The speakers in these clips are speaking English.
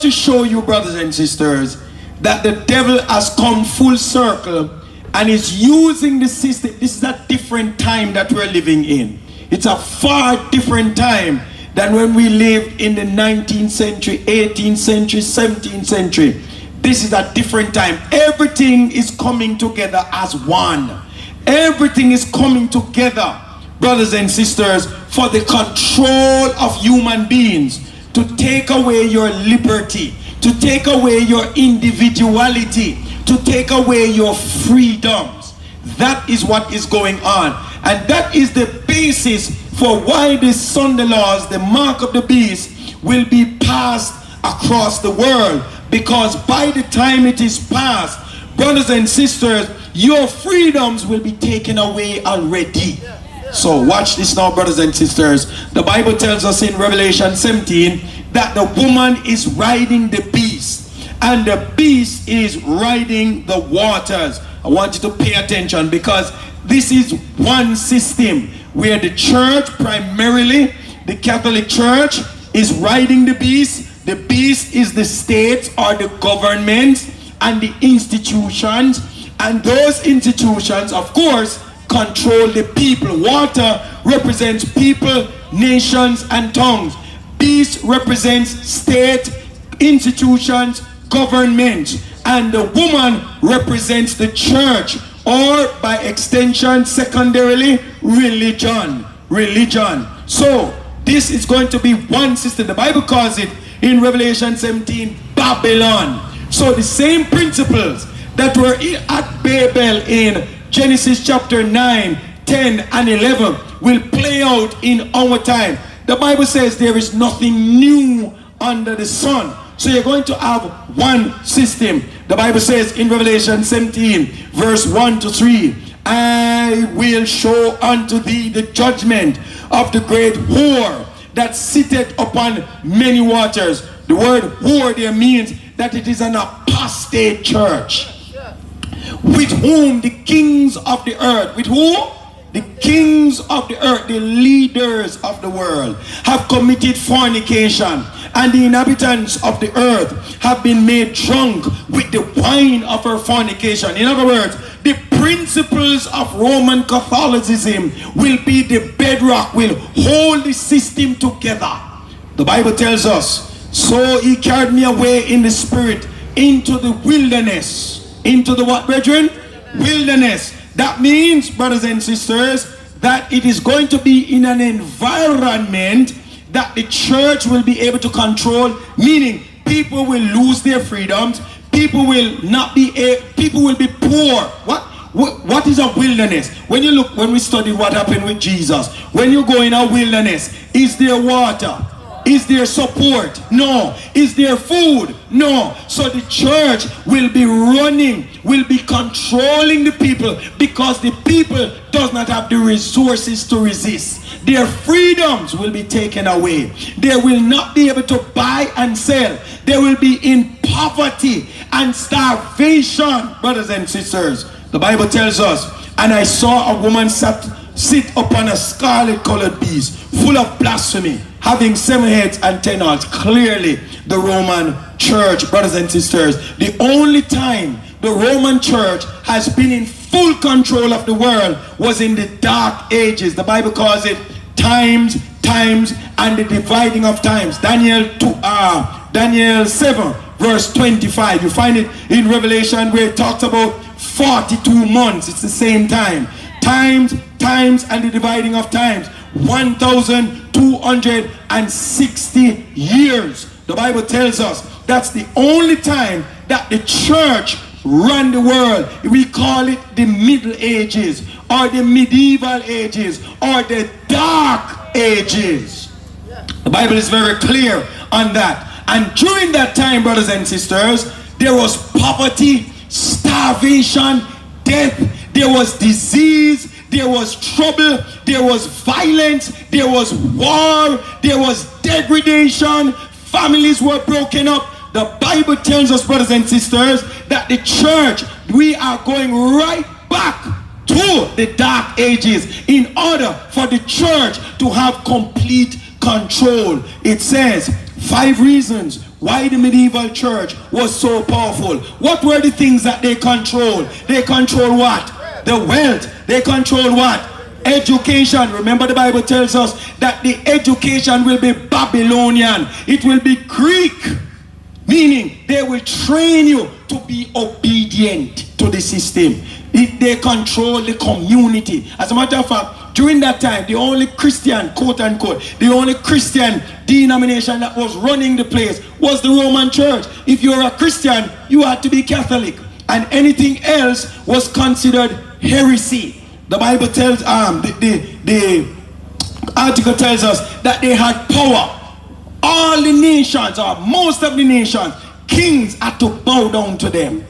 to show you, brothers and sisters, that the devil has come full circle and is using the system. This is a different time that we're living in. It's a far different time than when we lived in the 19th century, 18th century, 17th century. This is a different time. Everything is coming together as one. Everything is coming together, brothers and sisters, for the control of human beings, to take away your liberty, to take away your individuality, to take away your freedoms. That is what is going on. And that is the basis for why the Sunday laws, the mark of the beast, will be passed across the world. Because by the time it is passed, brothers and sisters, your freedoms will be taken away already. So watch this now, brothers and sisters. The Bible tells us in Revelation 17 that the woman is riding the beast, and the beast is riding the waters. I want you to pay attention, because this is one system where the church, primarily the Catholic Church, is riding the beast. The beast is the state or the government and the institutions, and those institutions, of course, control the people. Water represents people, nations, and tongues. Beast represents state, institutions, government, and the woman represents the church, or by extension, secondarily, religion. So this is going to be one system. The Bible calls it in Revelation 17 Babylon. So the same principles that were at Babel in Genesis chapter 9, 10, and 11 will play out in our time. The Bible says there is nothing new under the sun. So you're going to have one system. The Bible says in Revelation 17, verse 1 to 3, I will show unto thee the judgment of the great whore that sitteth upon many waters. The word whore there means that it is an apostate church, with whom the kings of the earth, with whom? The kings of the earth, the leaders of the world, have committed fornication, and the inhabitants of the earth have been made drunk with the wine of her fornication. In other words, the principles of Roman Catholicism will be the bedrock, will hold the system together. The Bible tells us, so he carried me away in the spirit into the wilderness. Into the what, brethren? Wilderness. That means, brothers and sisters, that it is going to be in an environment that the church will be able to control, meaning people will lose their freedoms, people will not be, people will be poor. What is a wilderness? When you look, when we study what happened with Jesus, when you go in a wilderness, is there water? Is there support? No. Is there food? No. So the church will be running, will be controlling the people, because the people does not have the resources to resist. Their freedoms will be taken away. They will not be able to buy and sell. They will be in poverty and starvation, brothers and sisters. The Bible tells us, and I saw a woman sit upon a scarlet colored beast, full of blasphemy, having 7 heads and 10 horns. Clearly the Roman church, brothers and sisters, the only time the Roman church has been in full control of the world was in the dark ages. The Bible calls it times, and the dividing of times. Daniel 7 verse 25. You find it in Revelation where it talks about 42 months. It's the same time. Times, and the dividing of times. 1,260 years. The Bible tells us that's the only time that the church ran the world. We call it the Middle Ages, or the medieval ages, or the dark ages. The Bible is very clear on that. And during that time, brothers and sisters, there was poverty, starvation, death, there was disease, there was trouble, there was violence, there was war, there was degradation, families were broken up. The Bible tells us, brothers and sisters, that the church, we are going right back to the dark ages in order for the church to have complete control. It says 5 reasons why the medieval church was so powerful. What were the things that they controlled? They control what? The wealth. They control what? Education. Remember, the Bible tells us that the education will be Babylonian. It will be Greek. Meaning, they will train you to be obedient to the system. They control the community. As a matter of fact, during that time, the only Christian, quote unquote, the only Christian denomination that was running the place was the Roman Church. If you're a Christian, you had to be Catholic. And anything else was considered heresy. The Bible tells, the article tells us that they had power. All the nations, or most of the nations, kings had to bow down to them.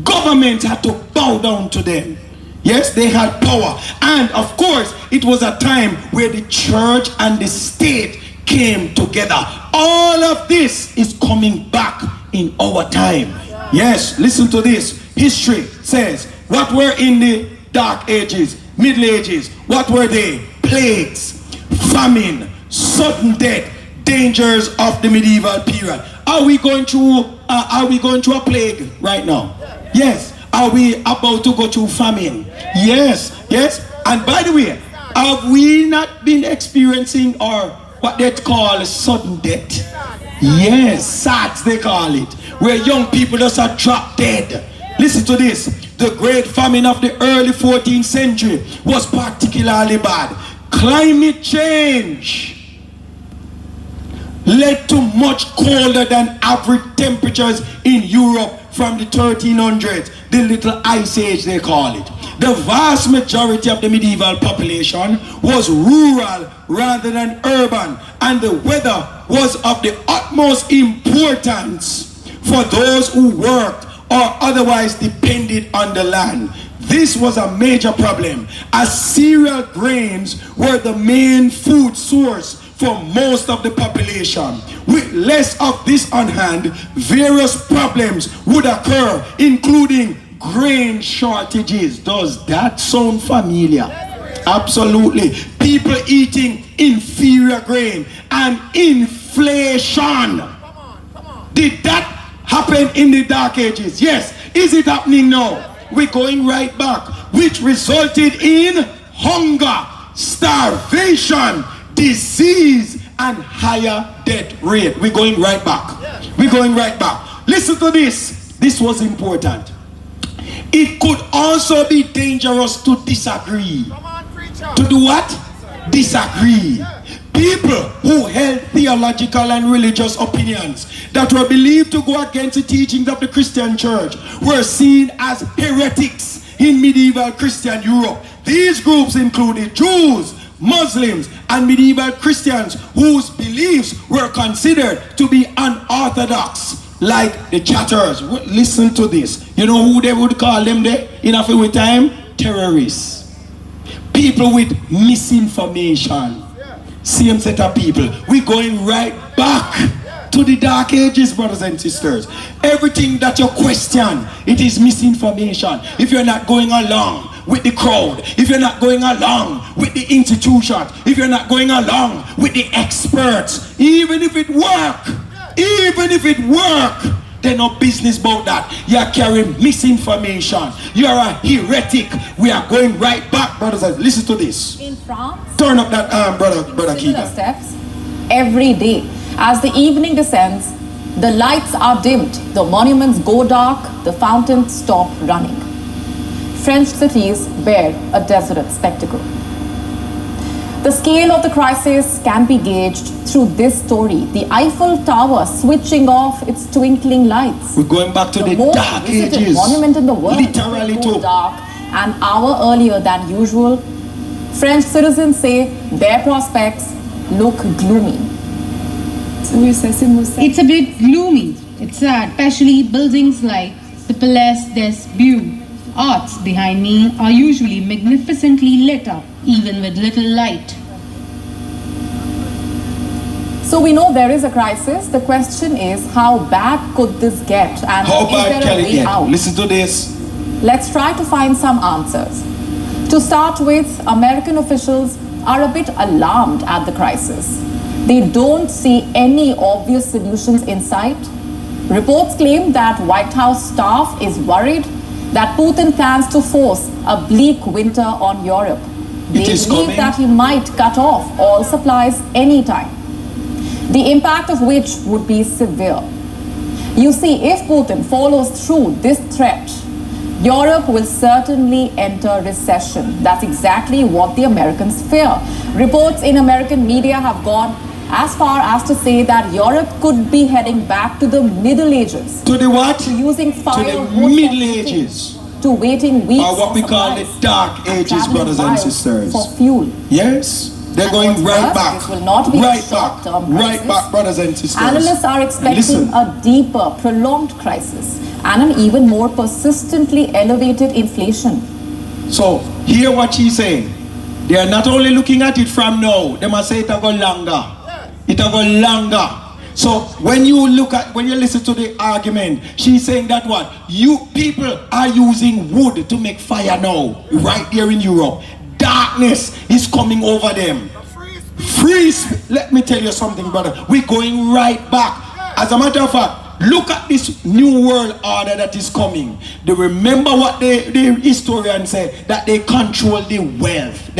Governments had to bow down to them. Yes, they had power. And of course, it was a time where the church and the state came together. All of this is coming back in our time. Yes, listen to this. History says, what were in the Dark Ages, Middle Ages? What were they? Plagues, famine, sudden death, dangers of the medieval period. Are we going through a plague right now? Yes. Are we about to go through famine? Yes. Yes. And by the way, have we not been experiencing what they call sudden death? Yes, SADS they call it, where young people just are dropped dead. Listen to this. The Great Famine of the early 14th century was particularly bad. Climate change led to much colder than average temperatures in Europe from the 1300s, the Little Ice Age they call it. The vast majority of the medieval population was rural rather than urban, and the weather was of the utmost importance for those who worked or otherwise depended on the land. This was a major problem, as cereal grains were the main food source for most of the population. With less of this on hand, various problems would occur, including grain shortages. Does that sound familiar? Absolutely. People eating inferior grain and inflation. Did that happen in the Dark Ages? Yes. Is it happening now? We're going right back, which resulted in hunger, starvation, disease, and higher death rate. We're going right back. We're going right back. Listen to this. This was important. It could also be dangerous to disagree. To do what? Disagree. People who held theological and religious opinions that were believed to go against the teachings of the Christian church were seen as heretics in medieval Christian Europe. These groups included Jews, Muslims, and medieval Christians whose beliefs were considered to be unorthodox, like the chatters. Listen to this. You know who they would call them there in a few time? Terrorists. People with misinformation. Same set of people. We're going right back to the Dark Ages, brothers and sisters. Everything that you question, it is misinformation. If you're not going along with the crowd, if you're not going along with the institutions, if you're not going along with the experts, even if it work, they're no business about that. You're carrying misinformation. You're a heretic. We are going right back, brothers. Listen to this. In France, turn up that brother Keegan. Steps every day. As the evening descends, the lights are dimmed, the monuments go dark, the fountains stop running. French cities bear a desolate spectacle. The scale of the crisis can be gauged through this story. The Eiffel Tower switching off its twinkling lights. We're going back to the Dark Ages. Monument in the world, literally too dark, an hour earlier than usual. French citizens say their prospects look gloomy. It's a bit gloomy. It's sad, especially buildings like the Place des Beaux Arts behind me are usually magnificently lit up, even with little light. So we know there is a crisis. The question is, how bad could this get? And how is bad there a can it way get? out? Listen to this. Let's try to find some answers. To start with, American officials are a bit alarmed at the crisis. They don't see any obvious solutions in sight. Reports claim that White House staff is worried that Putin plans to force a bleak winter on Europe. They believe that he might cut off all supplies anytime, the impact of which would be severe. You see, if Putin follows through this threat, Europe will certainly enter recession. That's exactly what the Americans fear. Reports in American media have gone as far as to say that Europe could be heading back to the Middle Ages. To the what? To using firewood. To the Middle Ages. To waiting weeks. Or what we call the Dark Ages, brothers and sisters. For fuel. Yes. They're going right back. This will not be right a short-term back. crisis. Right back, brothers and sisters. Analysts are expecting a deeper, prolonged crisis and an even more persistently elevated inflation. So, hear what she's saying. They are not only looking at it from now, they must say it'll go longer. It'll go longer. So when you listen to the argument, she's saying that what? You people are using wood to make fire now, right here in Europe. Darkness is coming over them. Freeze. Let me tell you something, brother. We're going right back. As a matter of fact, look at this new world order that is coming. They remember what the historians say, that they control the wealth.